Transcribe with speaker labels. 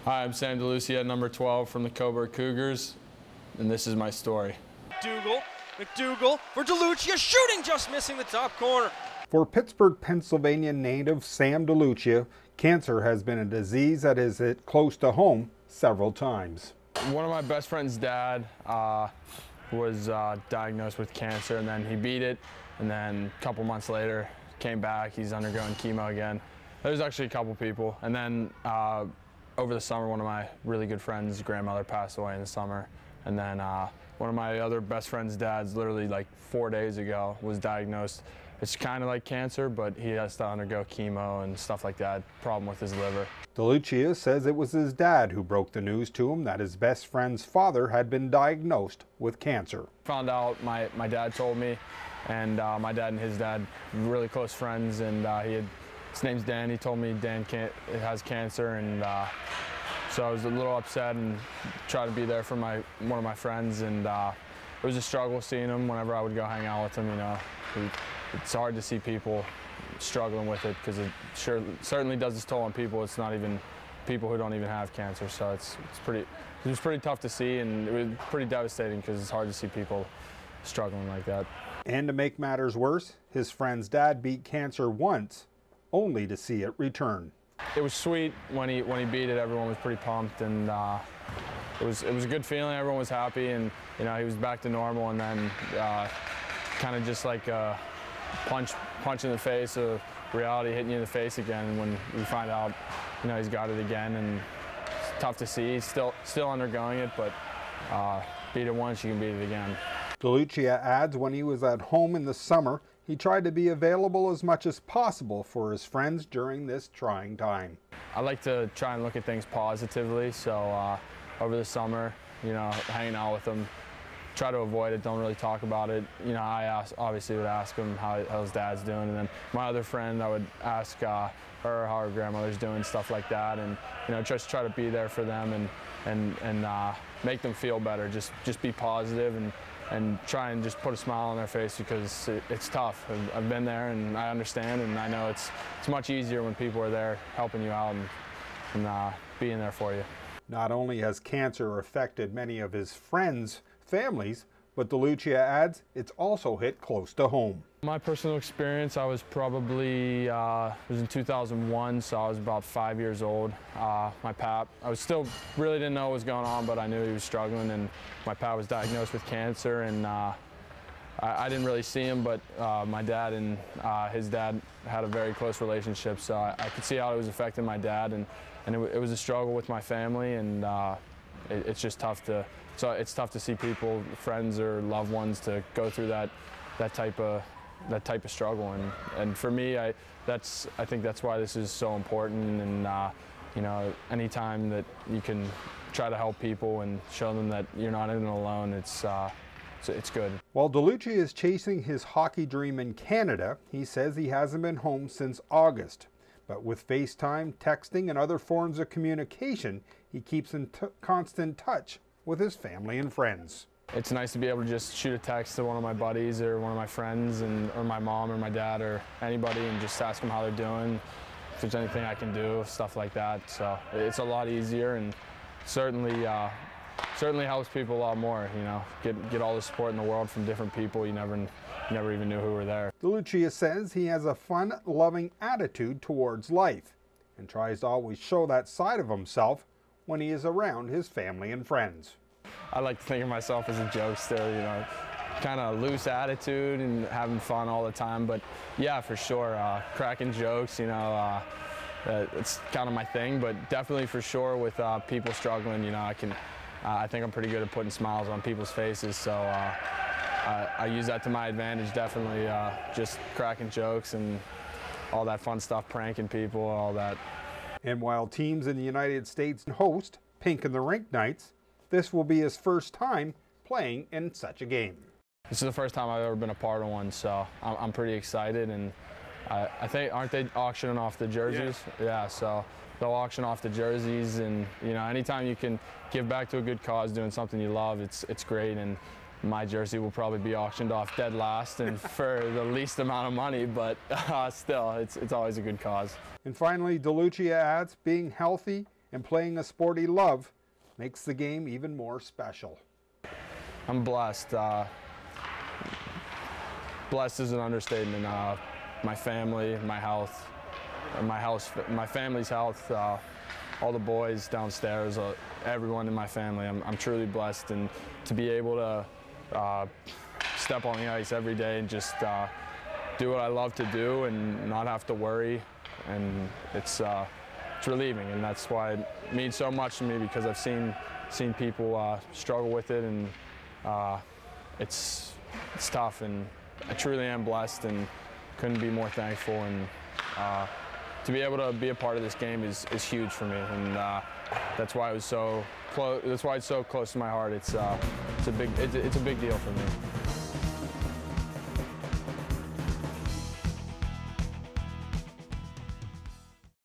Speaker 1: Hi, I'm Sam Delucia, number 12 from the Cobourg Cougars, and this is my story.
Speaker 2: McDougal for Delucia, shooting, just missing the top corner.
Speaker 3: For Pittsburgh, Pennsylvania native Sam Delucia, cancer has been a disease that has hit close to home several times.
Speaker 1: One of my best friend's dad was diagnosed with cancer, and then he beat it, and then a couple months later came back. He's undergoing chemo again. There's actually a couple people, and then over the summer, one of my really good friends' grandmother passed away in the summer, and then one of my other best friend's dads, literally like 4 days ago, was diagnosed. It's kind of like cancer, but he has to undergo chemo and stuff like that, problem with his liver.
Speaker 3: Delucia says it was his dad who broke the news to him that his best friend's father had been diagnosed with cancer.
Speaker 1: Found out, my dad told me, and my dad and his dad were really close friends, and his name's Dan. He told me Dan has cancer, and so I was a little upset and tried to be there for one of my friends, and it was a struggle seeing him whenever I would go hang out with him. You know, it's hard to see people struggling with it because it certainly does its toll on people. It's not even people who don't even have cancer, so it was pretty tough to see, and it was pretty devastating because it's hard to see people struggling like that.
Speaker 3: And to make matters worse, his friend's dad beat cancer once, only to see it return.
Speaker 1: It was sweet when he beat it. Everyone was pretty pumped, and it was a good feeling. Everyone was happy, and you know, he was back to normal. And then kind of just like a punch in the face of reality hitting you in the face again. And when you find out, you know, he's got it again, and it's tough to see. He's still undergoing it, but beat it once, you can beat it again.
Speaker 3: Delucia adds when he was at home in the summer, he tried to be available as much as possible for his friends during this trying time.
Speaker 1: I like to try and look at things positively, so over the summer, you know, hanging out with them, try to avoid it, don't really talk about it. You know, I obviously would ask him how his dad's doing, and then my other friend, I would ask her how her grandmother's doing, stuff like that, and you know, just try to be there for them and make them feel better. Just be positive and try and just put a smile on their face, because it's tough. I've been there, and I understand, and I know it's much easier when people are there helping you out and being there for you.
Speaker 3: Not only has cancer affected many of his friends' families, but Delucia adds it's also hit close to home.
Speaker 1: My personal experience, I was probably, it was in 2001, so I was about 5 years old. My pap, I was still really didn't know what was going on, but I knew he was struggling, and my pap was diagnosed with cancer, and I didn't really see him, but my dad and his dad had a very close relationship, so I could see how it was affecting my dad, and it was a struggle with my family, and it's just tough to, so it's tough to see people, friends or loved ones, to go through that type of struggle, and for me, I think that's why this is so important, and you know, anytime that you can try to help people and show them that you're not in it alone, it's good.
Speaker 3: While Delucia is chasing his hockey dream in Canada, he says he hasn't been home since August. But with FaceTime, texting, and other forms of communication, he keeps in constant touch with his family and friends.
Speaker 1: It's nice to be able to just shoot a text to one of my buddies or one of my friends, or my mom or my dad or anybody, and just ask them how they're doing, if there's anything I can do, stuff like that. So it's a lot easier, and certainly helps people a lot more. You know, get all the support in the world from different people you never even knew who were there.
Speaker 3: Delucia says he has a fun, loving attitude towards life, and tries to always show that side of himself when he is around his family and friends.
Speaker 1: I like to think of myself as a jokester, you know, kind of loose attitude and having fun all the time. But yeah, for sure, cracking jokes, you know, it's kind of my thing. But definitely for sure with people struggling, you know, I think I'm pretty good at putting smiles on people's faces. So I use that to my advantage, definitely, just cracking jokes and all that fun stuff, pranking people, all that.
Speaker 3: And while teams in the United States host Pink in the Rink nights, this will be his first time playing in such a game.
Speaker 1: This is the first time I've ever been a part of one, so I'm pretty excited, and I think, aren't they auctioning off the jerseys? Yeah, so they'll auction off the jerseys, and you know, anytime you can give back to a good cause doing something you love, it's great. And my jersey will probably be auctioned off dead last and for the least amount of money, but still, it's always a good cause.
Speaker 3: And finally, Delucia adds being healthy and playing a sport he loves makes the game even more special.
Speaker 1: I'm blessed. Blessed is an understatement. My family, my health, my family's health, all the boys downstairs, everyone in my family. I'm truly blessed, and to be able to step on the ice every day and just do what I love to do and not have to worry, and it's relieving, and that's why it means so much to me, because I've seen people struggle with it, and it's tough, and I truly am blessed and couldn't be more thankful, and to be able to be a part of this game is huge for me, and that's why it was so close. That's why it's so close to my heart. It's a big deal for me.